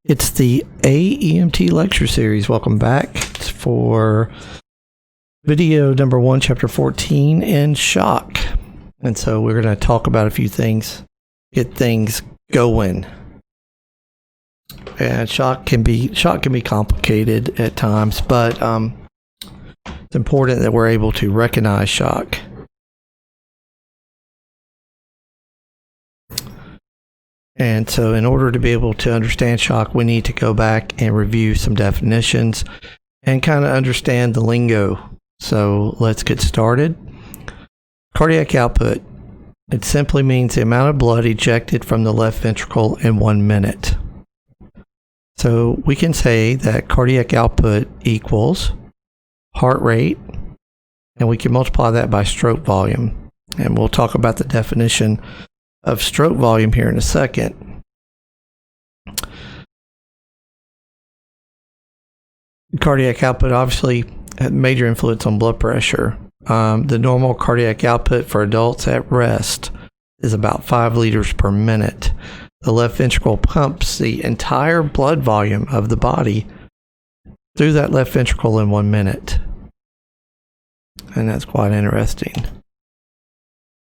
It's the AEMT lecture series. Welcome back for video number 1, chapter 14 in shock. And so we're going to talk about a few things, get things going. And shock can be complicated at times, but it's important that we're able to recognize shock. And so in order to be able to understand shock, we need to go back and review some definitions and kind of understand the lingo. So let's get started. Cardiac output. It simply means the amount of blood ejected from the left ventricle in 1 minute. So we can say that cardiac output equals heart rate, and we can multiply that by stroke volume. And we'll talk about the definition of stroke volume here in a second. Cardiac output obviously had major influence on blood pressure. The normal cardiac output for adults at rest is about 5 liters per minute. The left ventricle pumps the entire blood volume of the body through that left ventricle in 1 minute. And that's quite interesting.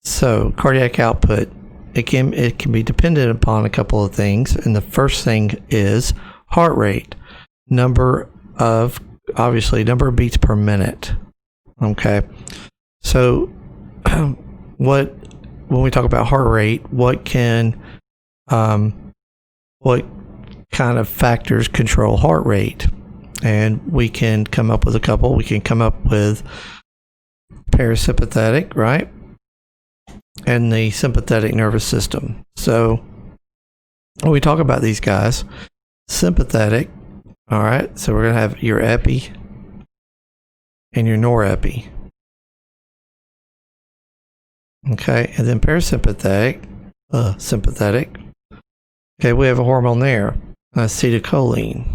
So cardiac output, it can be dependent upon a couple of things, and the first thing is heart rate, number of beats per minute. Okay, so when we talk about heart rate, what kind of factors control heart rate? And we can come up with a couple. We can come up with parasympathetic, right? And the sympathetic nervous system. So when we talk about these guys, sympathetic, all right, so we're going to have your epi and your norepi. Okay, and then parasympathetic, sympathetic. Okay, we have a hormone there, acetylcholine.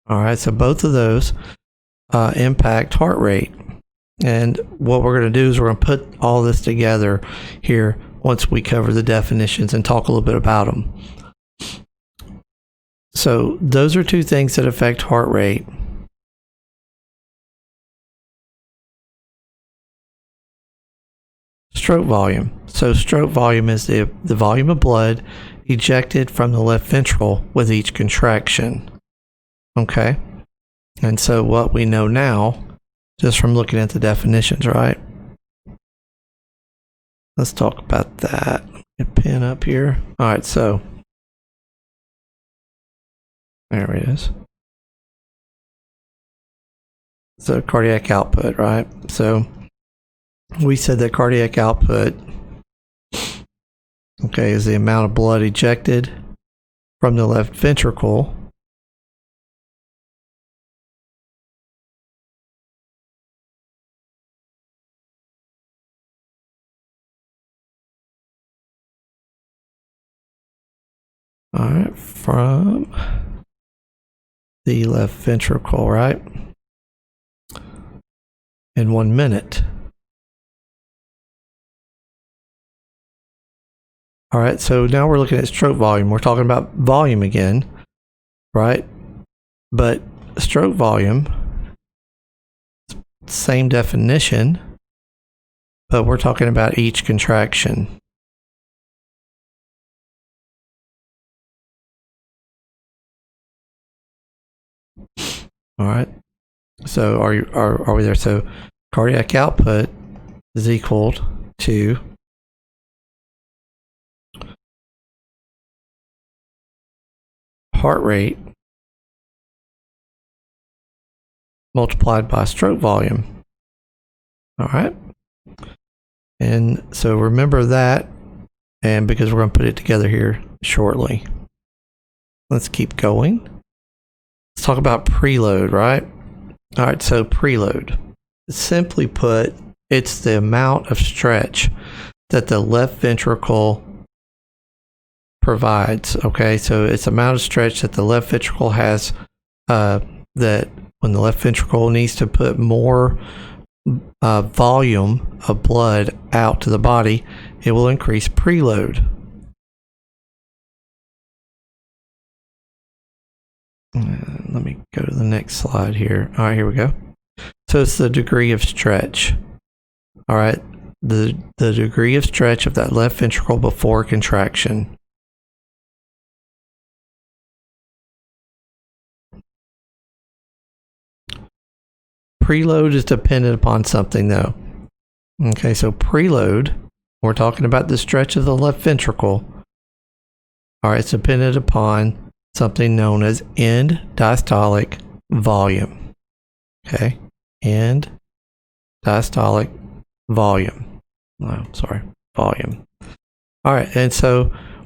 All right, so both of those impact heart rate. And what we're going to do is we're going to put all this together here once we cover the definitions and talk a little bit about them. So those are two things that affect heart rate. Stroke volume. So stroke volume is the volume of blood ejected from the left ventricle with each contraction. Okay? And so what we know now, just from looking at the definitions, right? Let's talk about that. Get a pen up here. All right, so there it is. So cardiac output, right? So we said that cardiac output, okay, is the amount of blood ejected from the left ventricle from the left ventricle, right? In 1 minute. All right, so now we're looking at stroke volume. We're talking about volume again, right? But stroke volume, same definition, but we're talking about each contraction. All right, so are we there? So cardiac output is equal to heart rate multiplied by stroke volume. All right, and so remember that, and because we're going to put it together here shortly. Let's keep going. Let's talk about preload, right? All right, so preload. Simply put, it's the amount of stretch that the left ventricle provides. Okay, so it's the amount of stretch that the left ventricle has, that when the left ventricle needs to put more volume of blood out to the body, it will increase preload. Let me go to the next slide here. All right, here we go. So it's the degree of stretch. All right, the degree of stretch of that left ventricle before contraction. Preload is dependent upon something though. Okay, so preload, we're talking about the stretch of the left ventricle. All right, it's dependent upon something known as end diastolic volume. Okay, end diastolic volume. Oh, sorry, volume. All right, and so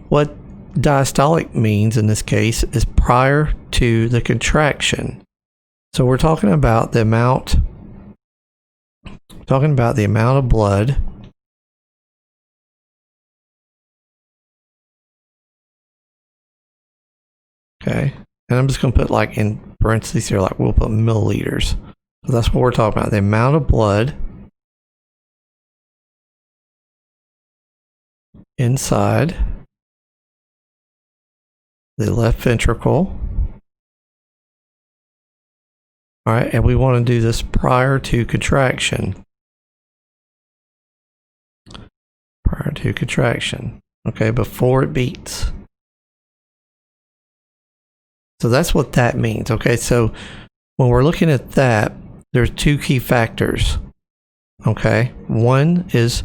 what diastolic means in this case is prior to the contraction. So we're talking about the amount of blood okay, and I'm just going to put like in parentheses here, like we'll put milliliters. So that's what we're talking about, the amount of blood inside the left ventricle. All right, and we want to do this prior to contraction. Prior to contraction. Okay, before it beats. So that's what that means. Okay, so when we're looking at that, there's two key factors. Okay, one is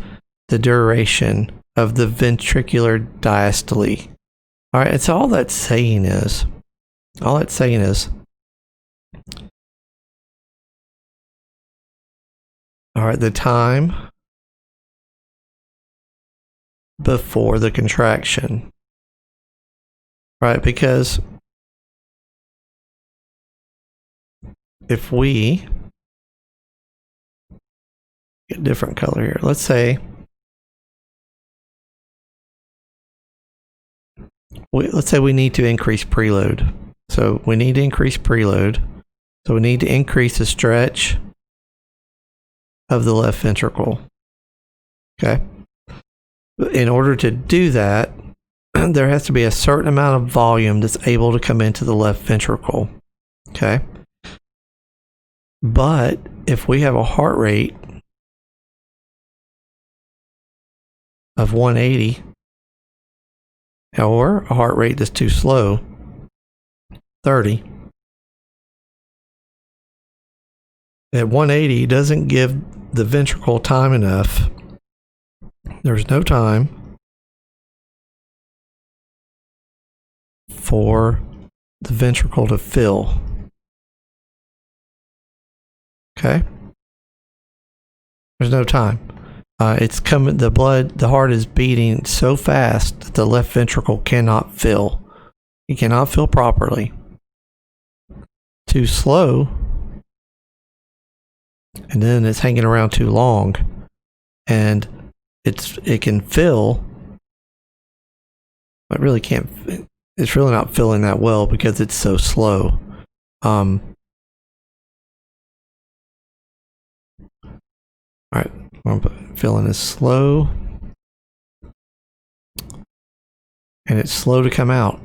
the duration of the ventricular diastole. All right, and so all that's saying is, all right, the time before the contraction, right? Because if we get a different color here, let's say we need to increase preload. So we need to increase preload. So we need to increase the stretch of the left ventricle. Okay. In order to do that, there has to be a certain amount of volume that's able to come into the left ventricle. Okay. But if we have a heart rate of 180, or a heart rate that's too slow, 30, at 180 doesn't give the ventricle time enough. There's no time for the ventricle to fill. Okay? There's no time. It's coming, the heart is beating so fast that the left ventricle cannot fill. It cannot fill properly. Too slow, and then it's hanging around too long, and it can fill, but really can't. It's really not filling that well because it's so slow. All right, filling is slow, and it's slow to come out.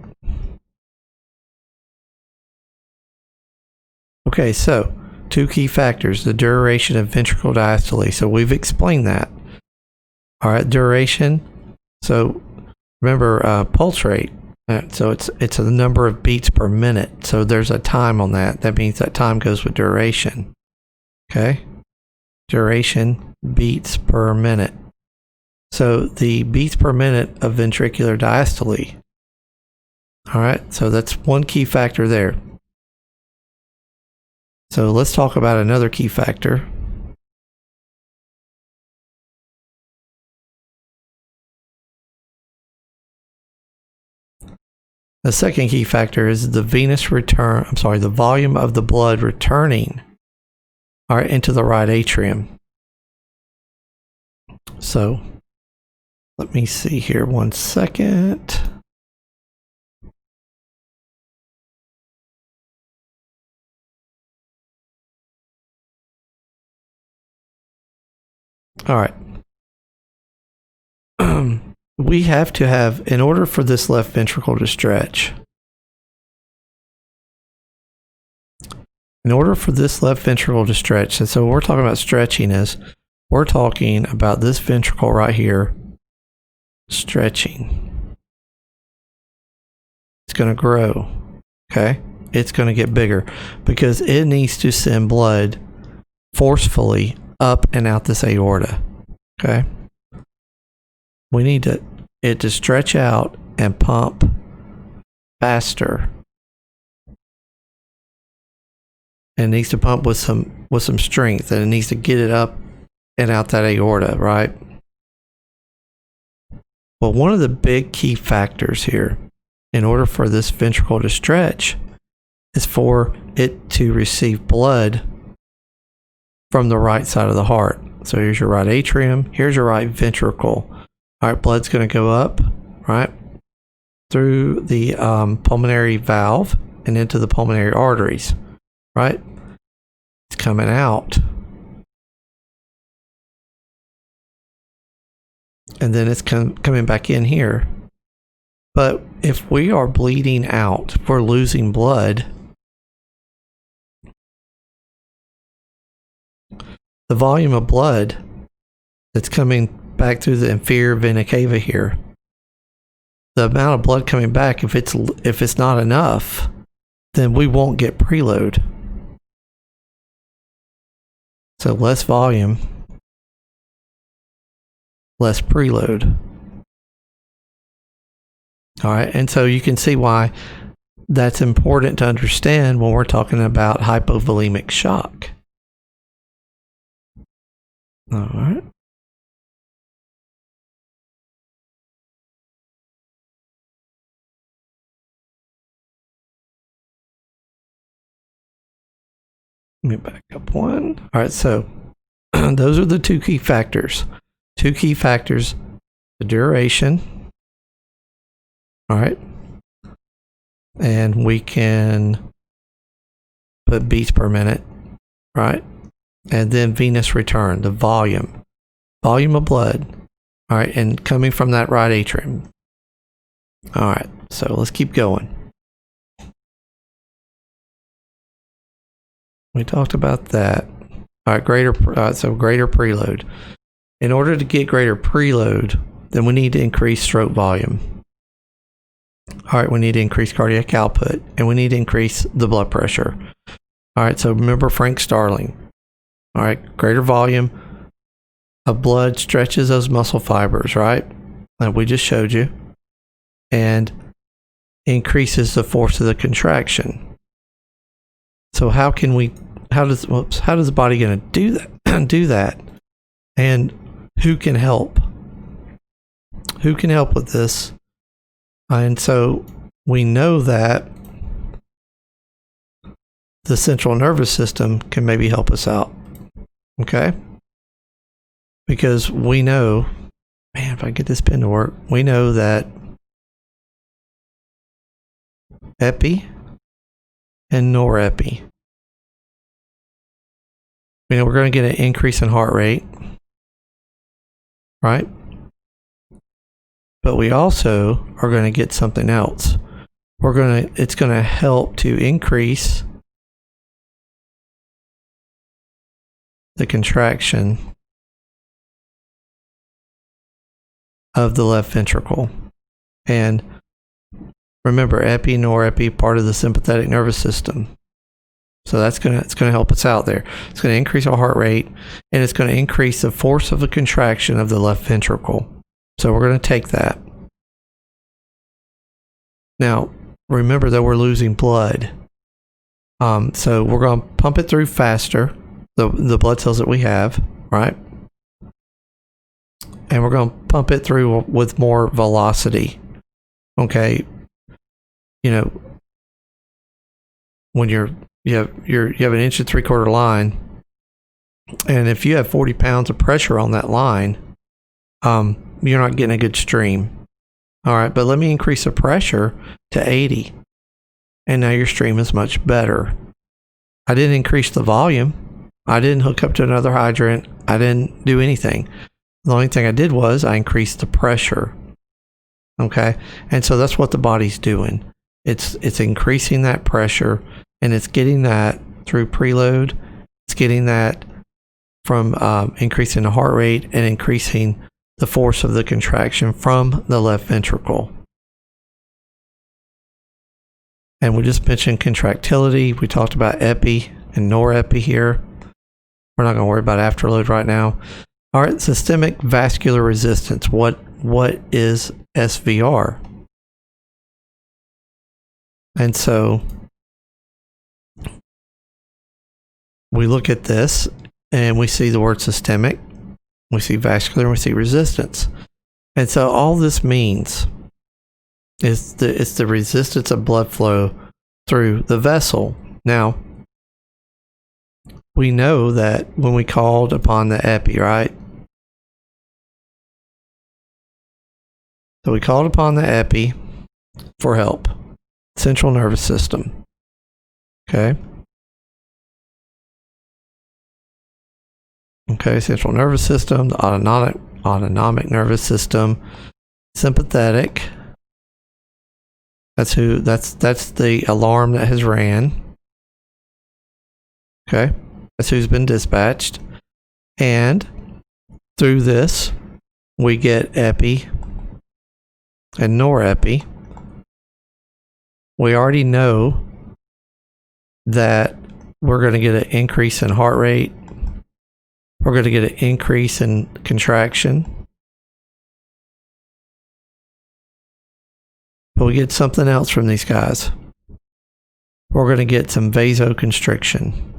Okay, so two key factors: the duration of ventricular diastole. So we've explained that. All right, duration. So remember pulse rate. So it's the number of beats per minute. So there's a time on that. That means that time goes with duration. Okay, duration, beats per minute. So the beats per minute of ventricular diastole. All right, so that's one key factor there. So let's talk about another key factor. The second key factor is the the volume of the blood returning, all right, into the right atrium. So let me see here 1 second. All right. We have to have, in order for this left ventricle to stretch, In order for this left ventricle to stretch, and so what we're talking about stretching is, we're talking about this ventricle right here stretching. It's going to grow, okay? It's going to get bigger because it needs to send blood forcefully up and out this aorta, okay? We need it to stretch out and pump faster. And it needs to pump with some strength, and it needs to get it up and out that aorta, right? Well, one of the big key factors here in order for this ventricle to stretch is for it to receive blood from the right side of the heart. So here's your right atrium, here's your right ventricle. All right, blood's going to go up, right, through the pulmonary valve and into the pulmonary arteries, right? It's coming out. And then it's coming back in here. But if we are bleeding out, if we're losing blood, the volume of blood that's coming back through the inferior vena cava here, the amount of blood coming back, if it's not enough, then we won't get preload. So less volume, less preload. All right, and so you can see why that's important to understand when we're talking about hypovolemic shock. All right. Let me back up one. All right, so those are the two key factors. Two key factors, the duration. All right. And we can put beats per minute, right? And then venous return, the volume of blood. All right, and coming from that right atrium. All right, so let's keep going. We talked about that. All right, greater preload. In order to get greater preload, then we need to increase stroke volume. All right, we need to increase cardiac output, and we need to increase the blood pressure. All right, so remember Frank Starling. All right, greater volume of blood stretches those muscle fibers, right? Like we just showed you, and increases the force of the contraction. So how does the body going to do that? Do that, and who can help? Who can help with this? And so we know that the central nervous system can maybe help us out. Okay? Because we know, man, if I get this pen to work, we know that epi and norepi. You know, we're going to get an increase in heart rate, right? But we also are going to get something else. It's going to help to increase the contraction of the left ventricle. And remember, epi, norepi, part of the sympathetic nervous system. So it's going to help us out there. It's going to increase our heart rate, and it's going to increase the force of the contraction of the left ventricle. So we're going to take that. Now, remember that we're losing blood. So we're going to pump it through faster, the blood cells that we have, right? And we're going to pump it through with more velocity. Okay. You know, when you have an 1 3/4 line, and if you have 40 pounds of pressure on that line, you're not getting a good stream. All right, but let me increase the pressure to 80, and now your stream is much better. I didn't increase the volume. I didn't hook up to another hydrant. I didn't do anything. The only thing I did was I increased the pressure. Okay, and so that's what the body's doing. It's increasing that pressure, and it's getting that through preload. It's getting that from increasing the heart rate and increasing the force of the contraction from the left ventricle. And we just mentioned contractility. We talked about epi and norepi here. We're not going to worry about afterload right now. All right, systemic vascular resistance. What is SVR? And so we look at this and we see the word systemic, we see vascular, and we see resistance. And so all this means is it's the resistance of blood flow through the vessel. Now, we know that when we called upon the epi, right? So we called upon the epi for help. Central nervous system. Okay. Okay, central nervous system, the autonomic nervous system, sympathetic. That's the alarm that has ran. Okay. That's who's been dispatched. And through this, we get epi and norepi. We already know that we're going to get an increase in heart rate. We're going to get an increase in contraction. But we get something else from these guys. We're going to get some vasoconstriction.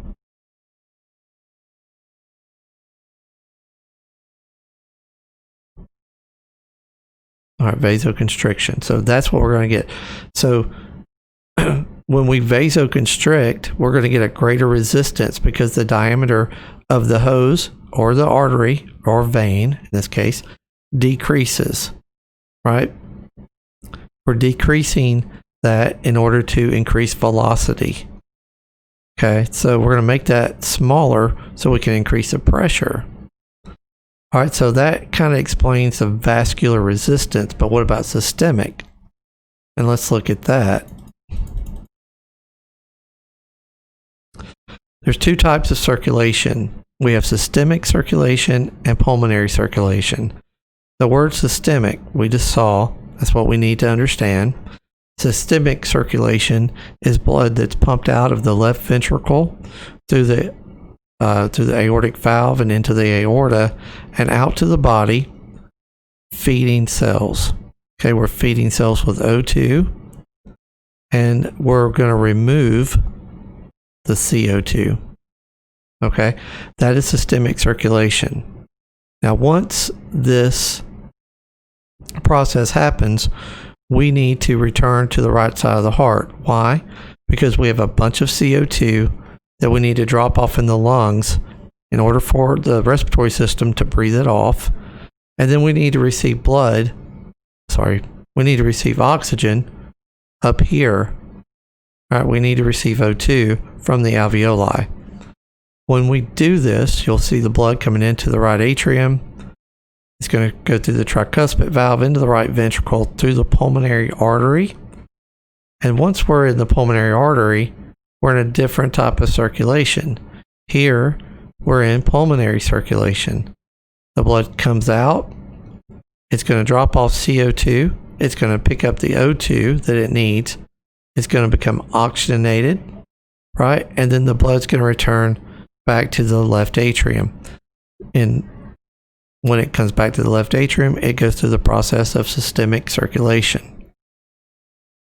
All right, vasoconstriction. So that's what we're going to get. So when we vasoconstrict, we're going to get a greater resistance because the diameter of the hose or the artery or vein, in this case, decreases, right? We're decreasing that in order to increase velocity. Okay, so we're going to make that smaller so we can increase the pressure. All right, so that kind of explains the vascular resistance, but what about systemic? And let's look at that. There's two types of circulation. We have systemic circulation and pulmonary circulation. The word systemic, we just saw, that's what we need to understand. Systemic circulation is blood that's pumped out of the left ventricle through the aortic valve and into the aorta and out to the body, feeding cells. Okay, we're feeding cells with O2, and we're going to remove the CO2. Okay, that is systemic circulation. Now, once this process happens, we need to return to the right side of the heart. Why? Because we have a bunch of CO2 that we need to drop off in the lungs in order for the respiratory system to breathe it off. And then we need to receive we need to receive oxygen up here. All right, we need to receive O2 from the alveoli. When we do this, you'll see the blood coming into the right atrium. It's going to go through the tricuspid valve into the right ventricle through the pulmonary artery. And once we're in the pulmonary artery, we're in a different type of circulation. Here, we're in pulmonary circulation. The blood comes out. It's going to drop off CO2. It's going to pick up the O2 that it needs. It's going to become oxygenated, right? And then the blood's going to return back to the left atrium. And when it comes back to the left atrium, it goes through the process of systemic circulation.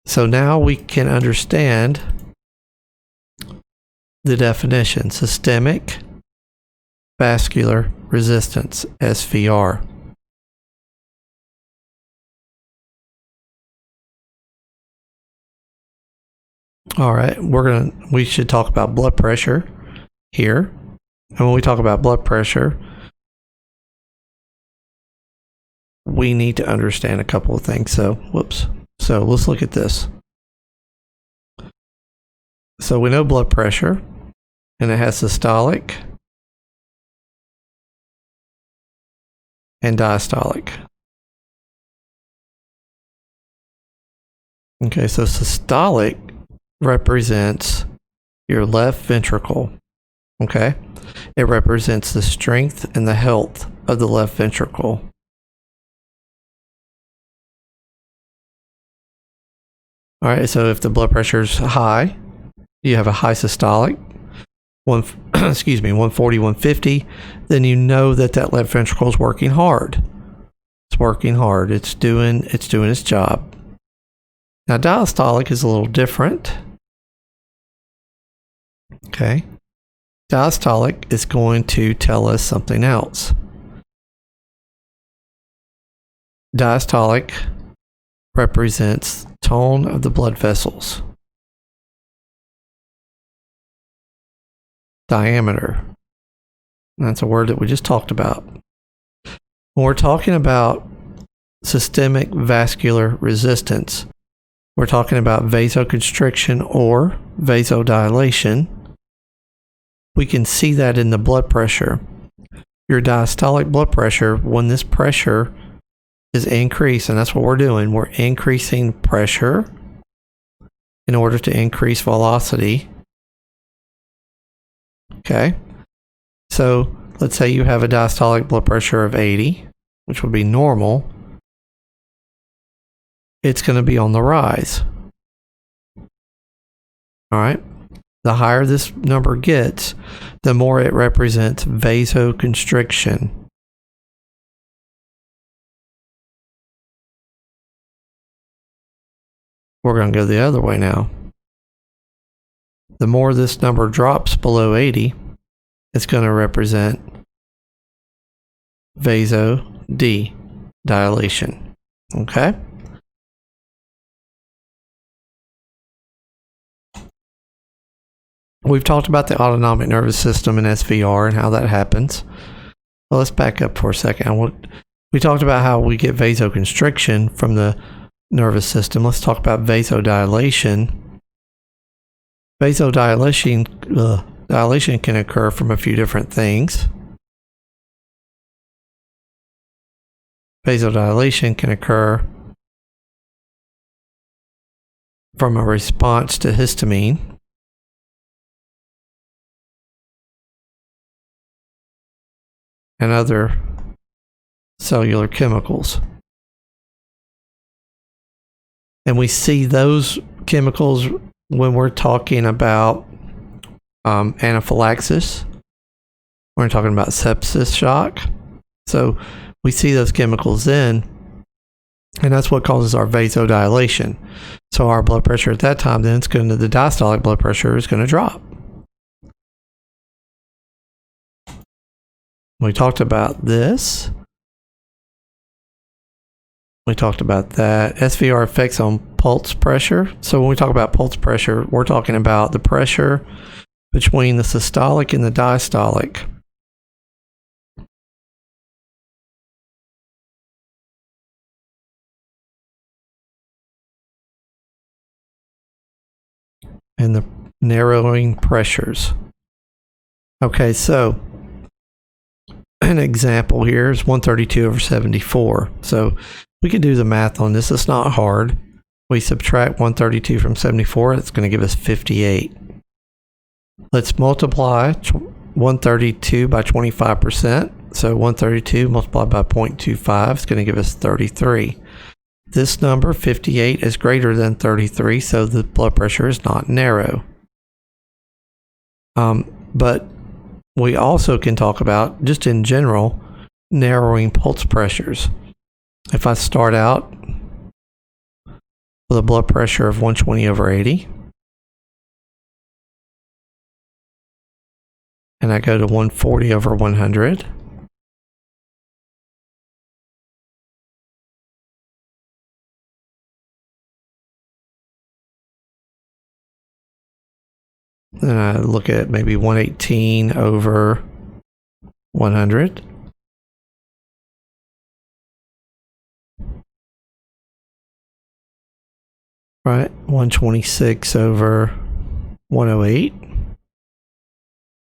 So now we can understand the definition: systemic vascular resistance, SVR. All right, we should talk about blood pressure here. And when we talk about blood pressure, we need to understand a couple of things. So let's look at this. So we know blood pressure, and it has systolic and diastolic. Okay, so systolic represents your left ventricle. Okay? It represents the strength and the health of the left ventricle. All right, so if the blood pressure is high, you have a high systolic, 140, 150, then you know that that left ventricle is working hard. It's working hard. It's doing its job. Now, diastolic is a little different. Okay. Diastolic is going to tell us something else. Diastolic represents tone of the blood vessels. Diameter. That's a word that we just talked about. When we're talking about systemic vascular resistance, we're talking about vasoconstriction or vasodilation. We can see that in the blood pressure. Your diastolic blood pressure, when this pressure is increased, and that's what we're doing, we're increasing pressure in order to increase velocity. Okay, so let's say you have a diastolic blood pressure of 80, which would be normal. It's going to be on the rise. All right, the higher this number gets, the more it represents vasoconstriction. We're going to go the other way now. The more this number drops below 80, it's going to represent vasodilation. Okay? We've talked about the autonomic nervous system and SVR and how that happens. Well, let's back up for a second. We talked about how we get vasoconstriction from the nervous system. Let's talk about vasodilation. Dilation can occur from a few different things. Vasodilation can occur from a response to histamine. And other cellular chemicals. And we see those chemicals when we're talking about anaphylaxis. We're talking about sepsis shock. So we see those chemicals then, and that's what causes our vasodilation. So our blood pressure at that time, then the diastolic blood pressure is going to drop. We talked about this. We talked about that. SVR effects on pulse pressure. So when we talk about pulse pressure, we're talking about the pressure between the systolic and the diastolic. And the narrowing pressures. Okay, so an example here is 132/74. So we can do the math on this. It's not hard. We subtract 132 from 74. It's going to give us 58. Let's multiply 132 by 25%. So 132 multiplied by 0.25 is going to give us 33. This number, 58, is greater than 33, so the blood pressure is not narrow. But we also can talk about, just in general, narrowing pulse pressures. If I start out with a blood pressure of 120/80, and I go to 140/100, then I look at maybe 118/100. Right, 126/108.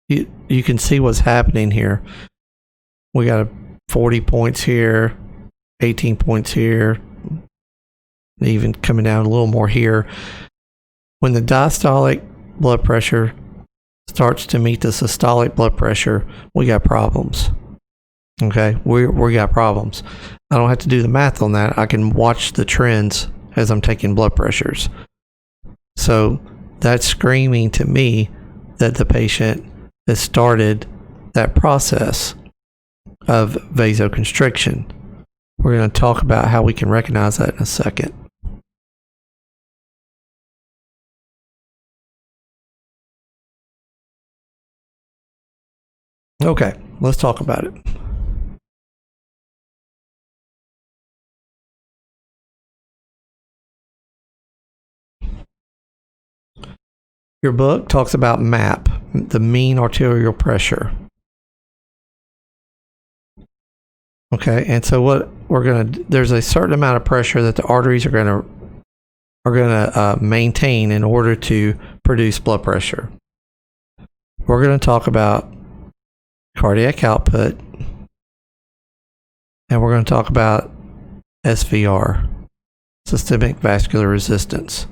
You can see what's happening here. We got 40 points here, 18 points here, even coming down a little more here. When the diastolic blood pressure starts to meet the systolic blood pressure, we got problems. Okay, we got problems. I don't have to do the math on that. I can watch the trends as I'm taking blood pressures. So that's screaming to me that the patient has started that process of vasoconstriction. We're going to talk about how we can recognize that in a second. Okay, let's talk about it. Your book talks about MAP, the mean arterial pressure. Okay, and so what we're going to, there's a certain amount of pressure that the arteries are going to maintain in order to produce blood pressure. We're going to talk about cardiac output, and we're going to talk about SVR, systemic vascular resistance.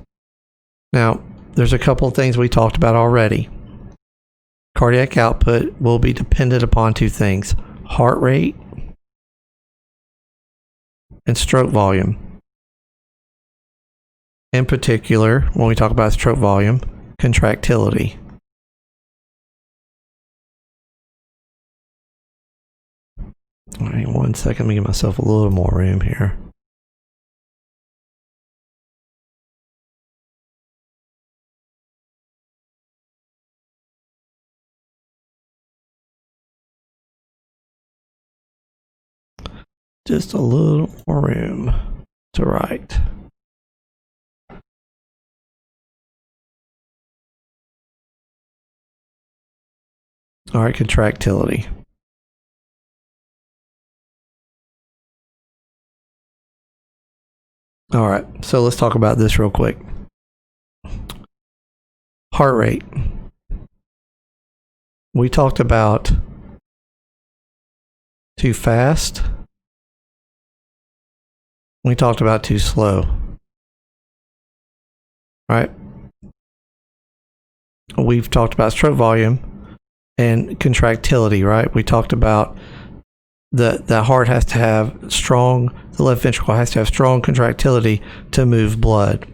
Now, there's a couple of things we talked about already. Cardiac output will be dependent upon two things: heart rate and stroke volume. In particular, when we talk about stroke volume, contractility. All right, 1 second, let me give myself a little more room here. Just a little more room to write. All right, contractility. All right, so let's talk about this real quick. Heart rate. We talked about too fast. We talked about too slow. Right? We've talked about stroke volume and contractility, right? We talked about the heart has to have strong, the left ventricle has to have strong contractility to move blood.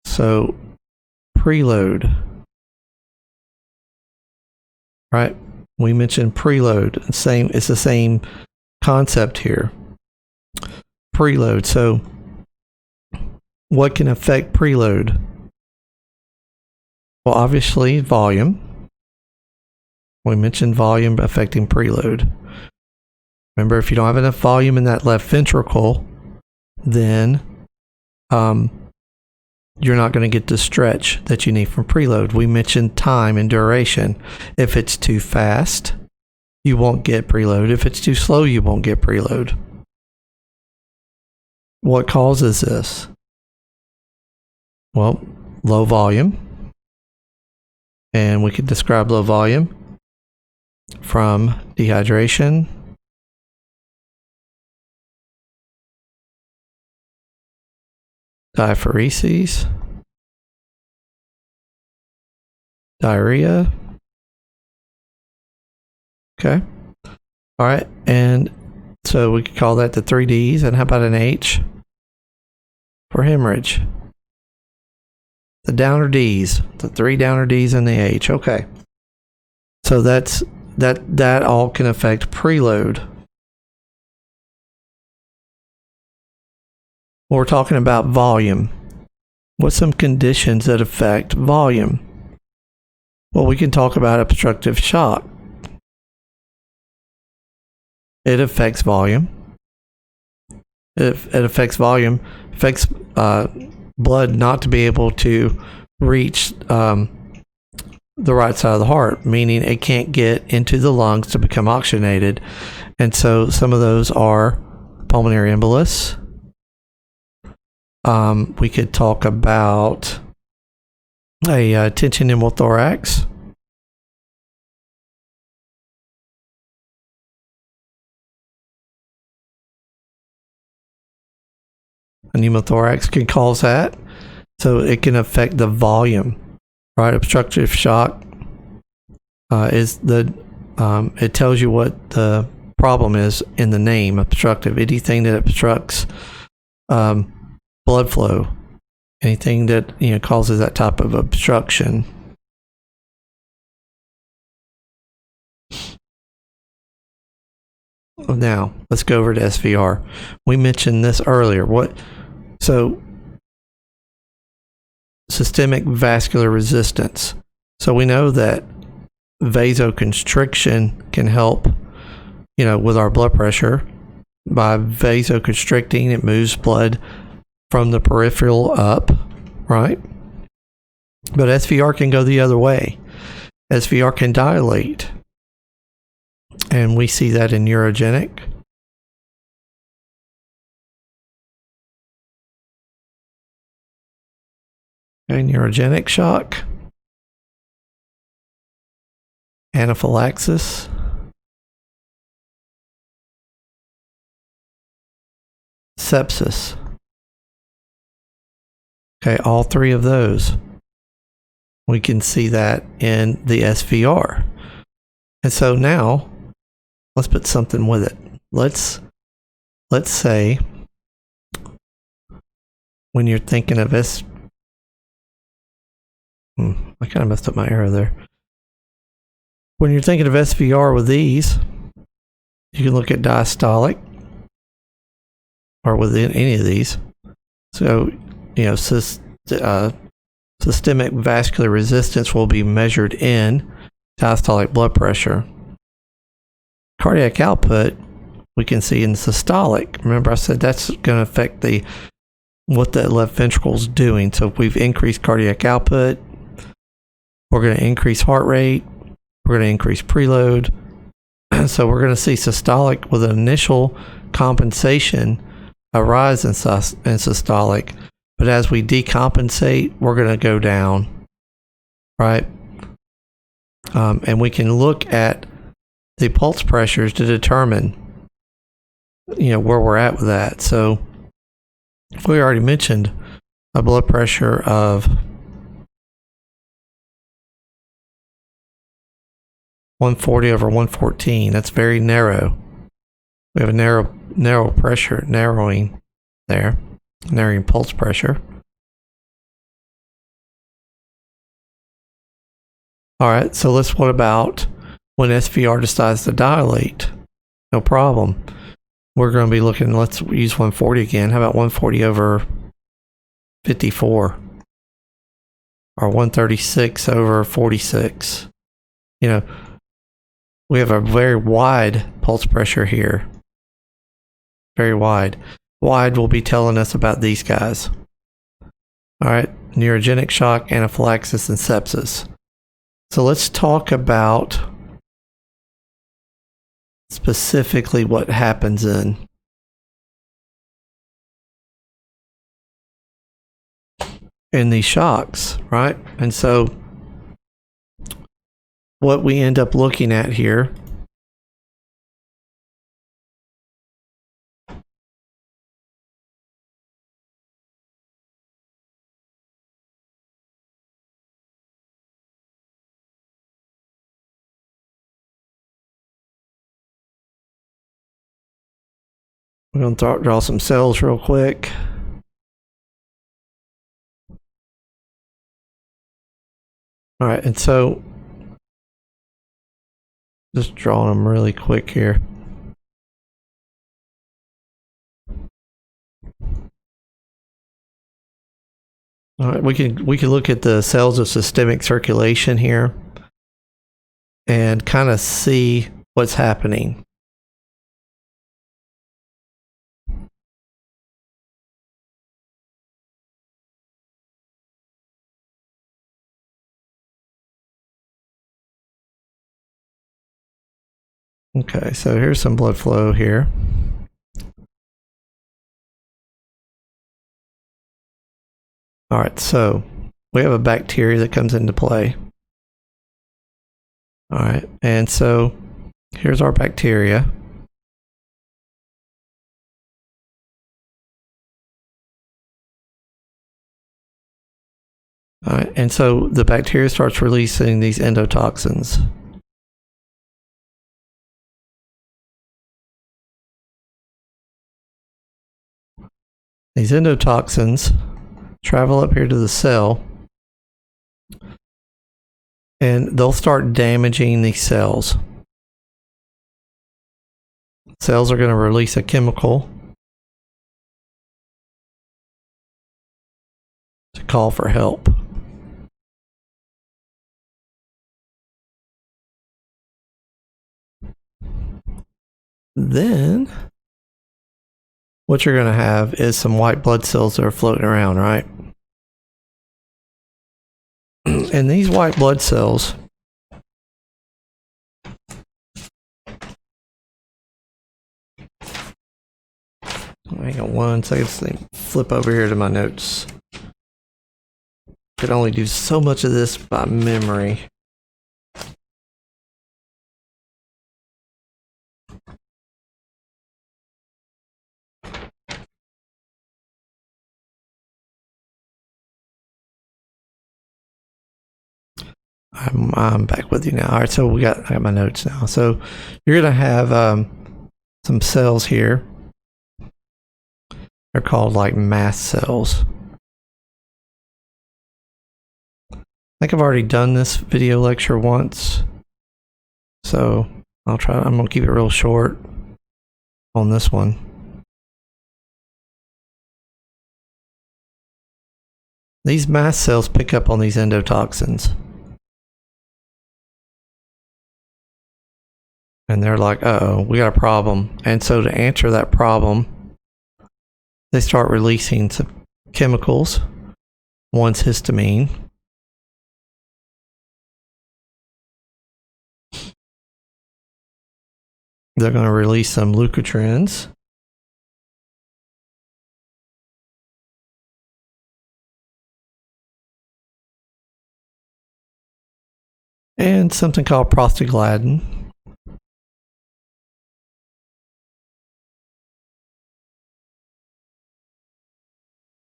So, preload, right? We mentioned preload. It's the same concept here. Preload. So, what can affect preload? Well, obviously, volume. We mentioned volume affecting preload. Remember, if you don't have enough volume in that left ventricle, then you're not going to get the stretch that you need from preload. We mentioned time and duration. If it's too fast, you won't get preload. If it's too slow, you won't get preload. What causes this? Well, low volume. And we could describe low volume from dehydration, diaphoresis, diarrhea. Okay. All right. And so we could call that the 3 Ds. And how about an H for hemorrhage? The downer Ds, the 3 downer Ds and the H. Okay. So that all can affect preload. We're talking about volume. What's some conditions that affect volume? Well, we can talk about obstructive shock. It affects volume. It affects volume, affects blood not to be able to reach the right side of the heart, meaning it can't get into the lungs to become oxygenated. And so some of those are pulmonary embolus. We could talk about a tension pneumothorax. A pneumothorax can cause that. So it can affect the volume right? Obstructive shock is it tells you what the problem is in the name, obstructive. Anything that obstructs blood flow, anything that causes that type of obstruction. Now let's go over to SVR. We mentioned this earlier. So systemic vascular resistance. So we know that vasoconstriction can help, with our blood pressure. By vasoconstricting, it moves blood from the peripheral up, right? But SVR can go the other way. SVR can dilate. And we see that in neurogenic. Okay, neurogenic shock. Anaphylaxis. Sepsis. Okay, all three of those. We can see that in the SVR. And so now, let's put something with it. Let's say when you're thinking of I kind of messed up my arrow there. When you're thinking of SVR with these, you can look at diastolic or within any of these. So, systemic vascular resistance will be measured in diastolic blood pressure. Cardiac output, we can see in systolic. Remember I said that's going to affect what the left ventricle is doing. So if we've increased cardiac output, we're going to increase heart rate, we're going to increase preload. So we're going to see systolic with an initial compensation, a rise in systolic. But as we decompensate, we're going to go down, right? And we can look at the pulse pressures to determine, where we're at with that. So we already mentioned a blood pressure of 140 over 114. That's very narrow. We have a narrow pressure, narrowing pulse pressure. All right, so what about when SVR decides to dilate? No problem. We're going to be looking, let's use 140 again. How about 140 over 54? Or 136 over 46? We have a very wide pulse pressure here. Very wide. Wide will be telling us about these guys. All right, neurogenic shock, anaphylaxis, and sepsis. So let's talk about specifically what happens in these shocks, right? And so what we end up looking at here we're going to draw some cells real quick. All right, and so just drawing them really quick here. All right, we can look at the cells of systemic circulation here and kind of see what's happening. Okay, so here's some blood flow here. All right, so we have a bacteria that comes into play. All right, and so here's our bacteria. All right, and so the bacteria starts releasing these endotoxins. These endotoxins travel up here to the cell, and they'll start damaging these cells. Cells are going to release a chemical to call for help. Then what you're going to have is some white blood cells that are floating around, right? And these white blood cells hang on one second, let me flip over here to my notes. Could only do so much of this by memory. I'm back with you now. All right, so I got my notes now. So you're gonna have some cells here. They're called like mast cells. I think I've already done this video lecture once, so I'm gonna keep it real short on this one. These mast cells pick up on these endotoxins. And they're like, uh-oh, we got a problem. And so to answer that problem, they start releasing some chemicals. One's histamine. They're going to release some leukotrienes. And something called prostaglandin.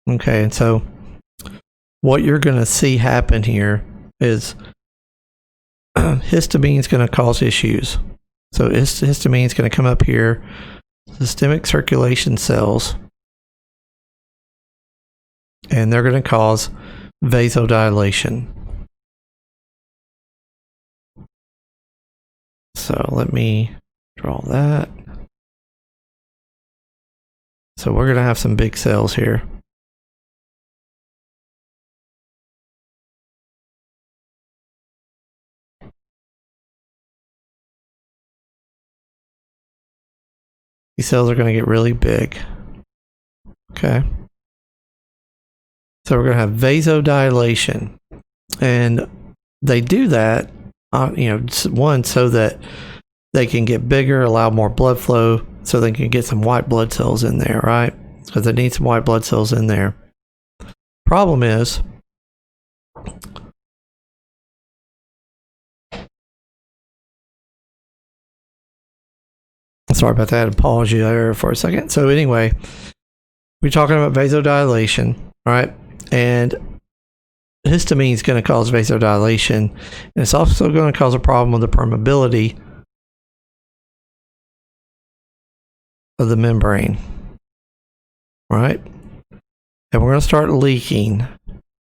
Okay, and so what you're going to see happen here is histamine is going to cause issues. So histamine is going to come up here, systemic circulation cells, and they're going to cause vasodilation. So let me draw that. So we're going to have some big cells here. These cells are going to get really big. Okay. So we're going to have vasodilation. And they do that, one, so that they can get bigger, allow more blood flow, so they can get some white blood cells in there, right? Because they need some white blood cells in there. Problem is, sorry about that. I'll pause you there for a second. So anyway, we're talking about vasodilation, right? And histamine is going to cause vasodilation, and it's also going to cause a problem with the permeability of the membrane, right? And we're going to start leaking.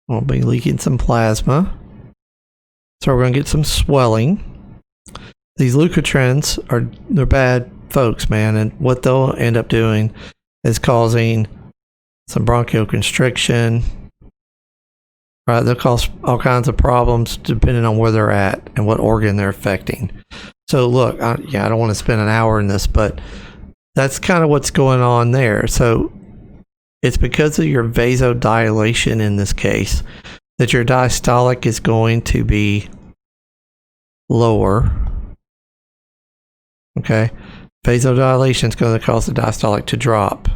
We'll be leaking some plasma. So we're going to get some swelling. These leukotrienes they're bad folks, man, and what they'll end up doing is causing some bronchoconstriction, right? They'll cause all kinds of problems depending on where they're at and what organ they're affecting. So look, I don't want to spend an hour in this, but that's kind of what's going on there. So it's because of your vasodilation in this case that your diastolic is going to be lower. Okay? Vasodilation is going to cause the diastolic to drop.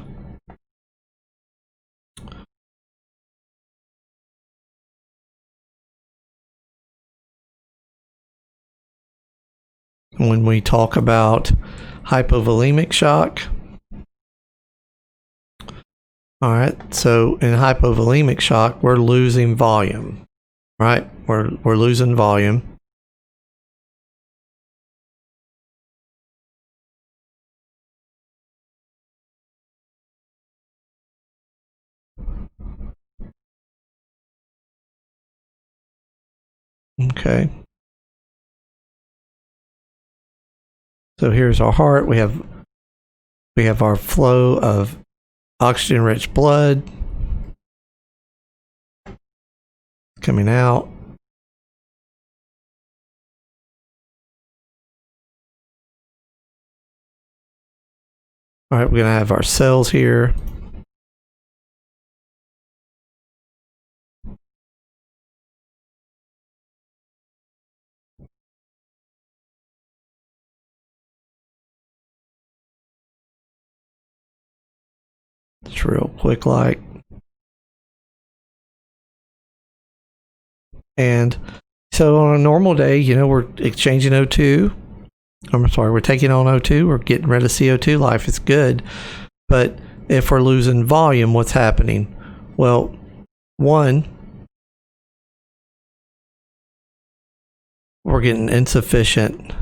When we talk about hypovolemic shock, all right, so in hypovolemic shock, we're losing volume. right? We're losing volume. Okay. So here's our heart. We have our flow of oxygen-rich blood coming out. All right, we're going to have our cells here. It's real quick like. And so on a normal day, you know, we're exchanging O2. I'm sorry, we're taking on O2. We're getting rid of CO2. Life is good. But if we're losing volume, what's happening? Well, one, we're getting insufficient.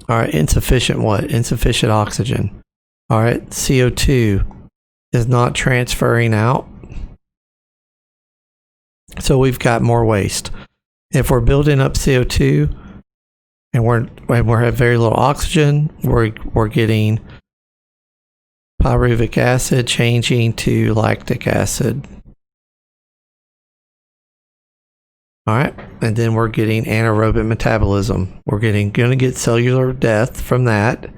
All right, insufficient what? Insufficient oxygen. All right, CO2 is not transferring out. So we've got more waste. If we're building up CO2 and we're at very little oxygen, we're getting pyruvic acid changing to lactic acid. All right, and then we're getting anaerobic metabolism. We're going to get cellular death from that.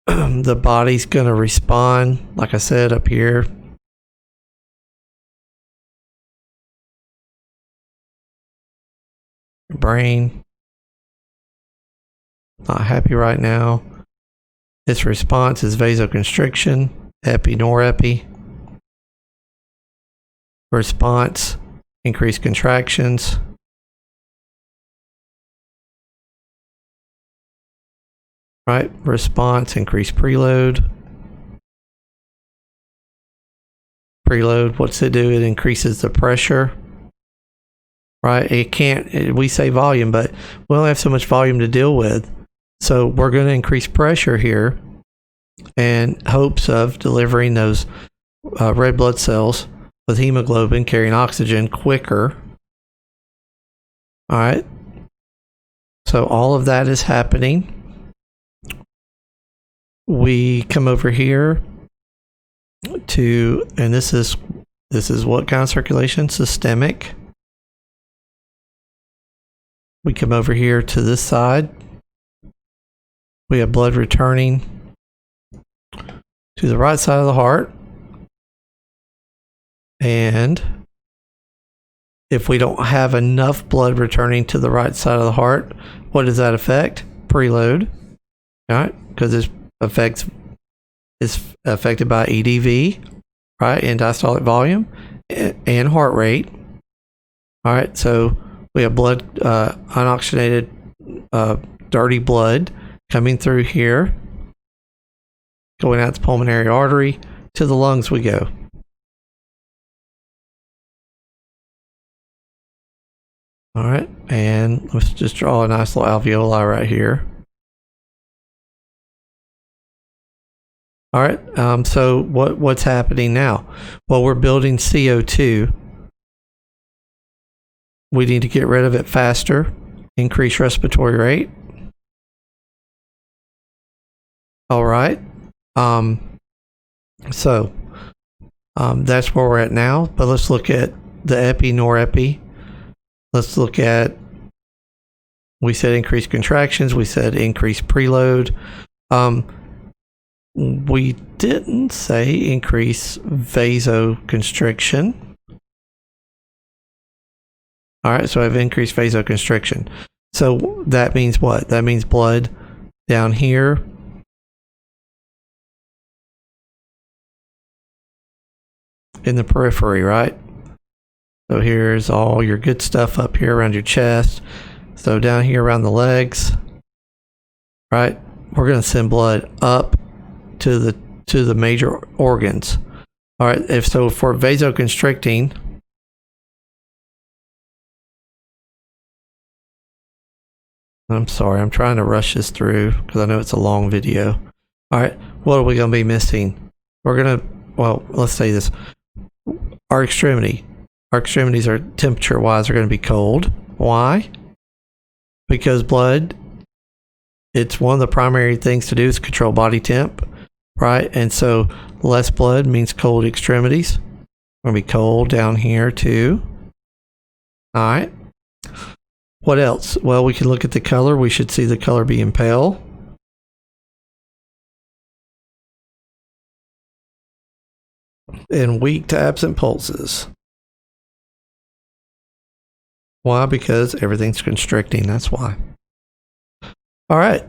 The body's going to respond, like I said up here. Brain, not happy right now. Its response is vasoconstriction, epi, norepi. Response, increased contractions. Right, response, increased preload. Preload, what's it do? It increases the pressure. Right, it can't, we say volume, but we only have so much volume to deal with. So we're going to increase pressure here in hopes of delivering those red blood cells with hemoglobin carrying oxygen quicker. All right. So all of that is happening. We come over here to, and this is what kind of circulation? Systemic. We come over here to this side. We have blood returning to the right side of the heart. And if we don't have enough blood returning to the right side of the heart, what does that affect? Preload. All right, because it's affected by EDV, right, and diastolic volume and heart rate. All right, so we have blood, unoxygenated, dirty blood coming through here, going out the pulmonary artery. To the lungs we go. All right, and let's just draw a nice little alveoli right here. All right, so what's happening now? Well, we're building CO2. We need to get rid of it faster, increase respiratory rate. All right. So that's where we're at now. But let's look at the epi, norepi. Let's look at, we said increased contractions. We said increased preload. We didn't say increase vasoconstriction. All right, so I have increased vasoconstriction. So that means what? That means blood down here in the periphery, right? So here's all your good stuff up here around your chest. So down here around the legs, right? We're going to send blood up to the major organs. All right, if so, for vasoconstricting, I'm sorry, I'm trying to rush this through because I know it's a long video. All right, what are we going to be missing? We're going to, well, let's say this. Our extremities are temperature-wise are going to be cold. Why? Because blood, it's one of the primary things to do is control body temp, right? And so less blood means cold extremities. Going to be cold down here too. All right. What else? Well, we can look at the color. We should see the color being pale. And weak to absent pulses. Why? Because everything's constricting. That's why. All right.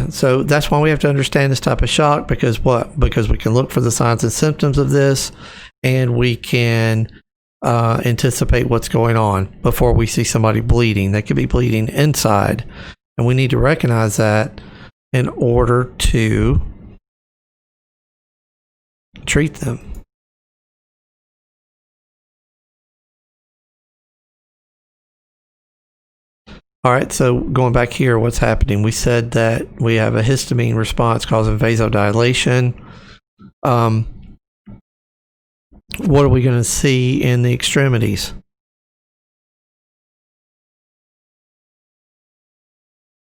So that's why we have to understand this type of shock, because what? Because we can look for the signs and symptoms of this, and we can anticipate what's going on before we see somebody bleeding. They could be bleeding inside, and we need to recognize that in order to treat them. All right, so going back here, what's happening? We said that we have a histamine response causing vasodilation. What are we going to see in the extremities?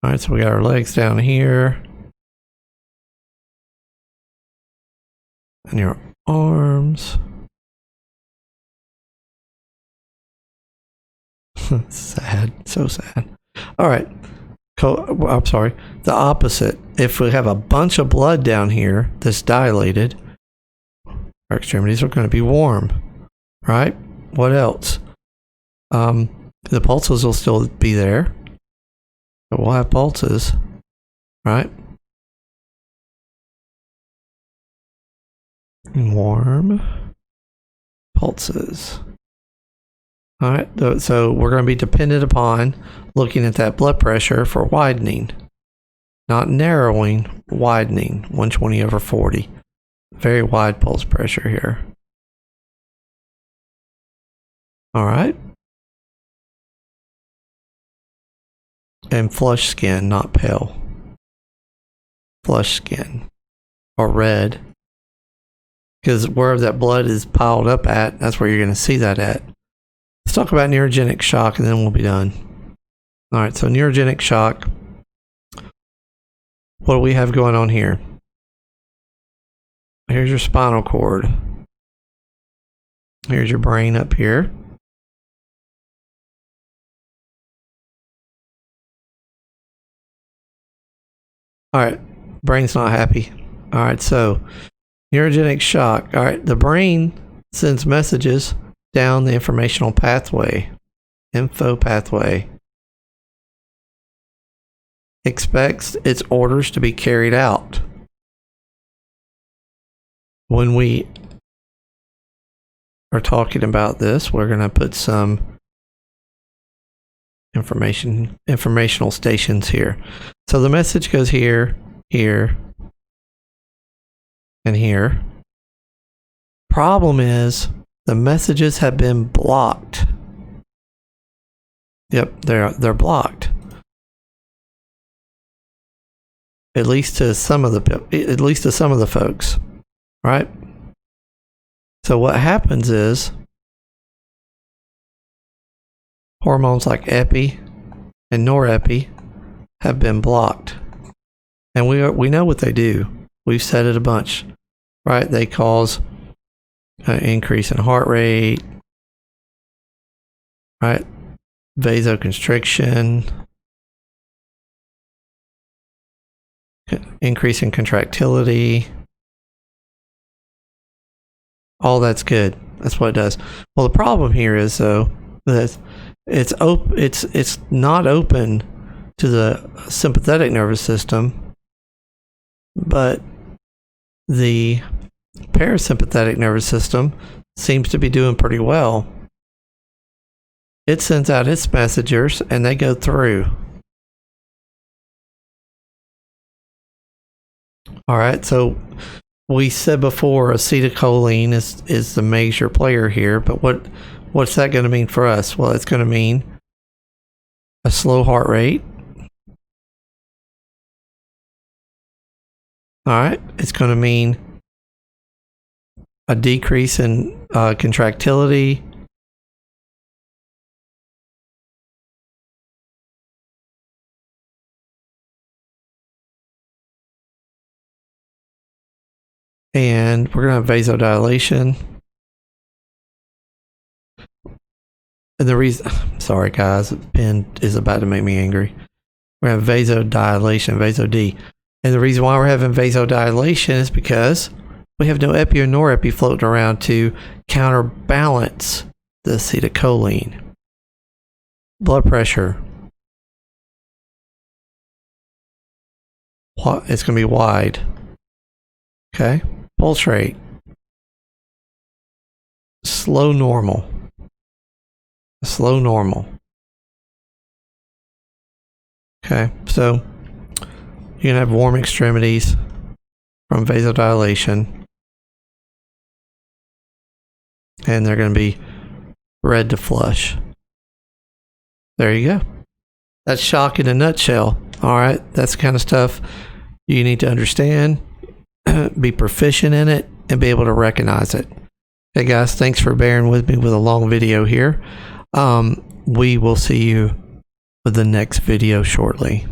All right, so we got our legs down here. And your arms. Sad, so sad. All right. I'm sorry. The opposite. If we have a bunch of blood down here that's dilated, our extremities are going to be warm, right? What else? The pulses will still be there. But we'll have pulses, right? Warm pulses. All right, so we're going to be dependent upon looking at that blood pressure for widening, not narrowing, widening, 120/40. Very wide pulse pressure here. All right. And flush skin, not pale. Flush skin or red. Because wherever that blood is piled up at, that's where you're going to see that at. Let's talk about neurogenic shock and then we'll be done. All right, so neurogenic shock. What do we have going on here? Here's your spinal cord. Here's your brain up here. All right, brain's not happy. All right, so neurogenic shock. All right, the brain sends messages down the informational pathway, info pathway. Expects its orders to be carried out. When we are talking about this, we're going to put some informational stations here. So the message goes here, here, and here. Problem is, the messages have been blocked. Yep, they're blocked. At least to some of the folks, right? So what happens is hormones like epi and norepi have been blocked, and we know what they do. We've said it a bunch, right? They cause increase in heart rate, right? Vasoconstriction, increase in contractility. All that's good. That's what it does. Well, the problem here is though that it's not open to the sympathetic nervous system, but the parasympathetic nervous system seems to be doing pretty well. It sends out its messengers and they go through. All right, so we said before acetylcholine is the major player here, but what's that going to mean for us? Well, it's going to mean a slow heart rate. All right, it's going to mean a decrease in contractility. And we're going to have vasodilation. And the reason, sorry guys, the pen is about to make me angry. We're going to have vasodilation, vaso-D. And the reason why we're having vasodilation is because we have no epi or norepi floating around to counterbalance the acetylcholine. Blood pressure. It's going to be wide. Okay. Pulse rate. Slow normal. Slow normal. Okay. So you're going to have warm extremities from vasodilation. And they're going to be red to flush. There you go. That's shock in a nutshell. All right. That's the kind of stuff you need to understand, be proficient in it, and be able to recognize it. Hey guys, thanks for bearing with me with a long video here. We will see you with the next video shortly.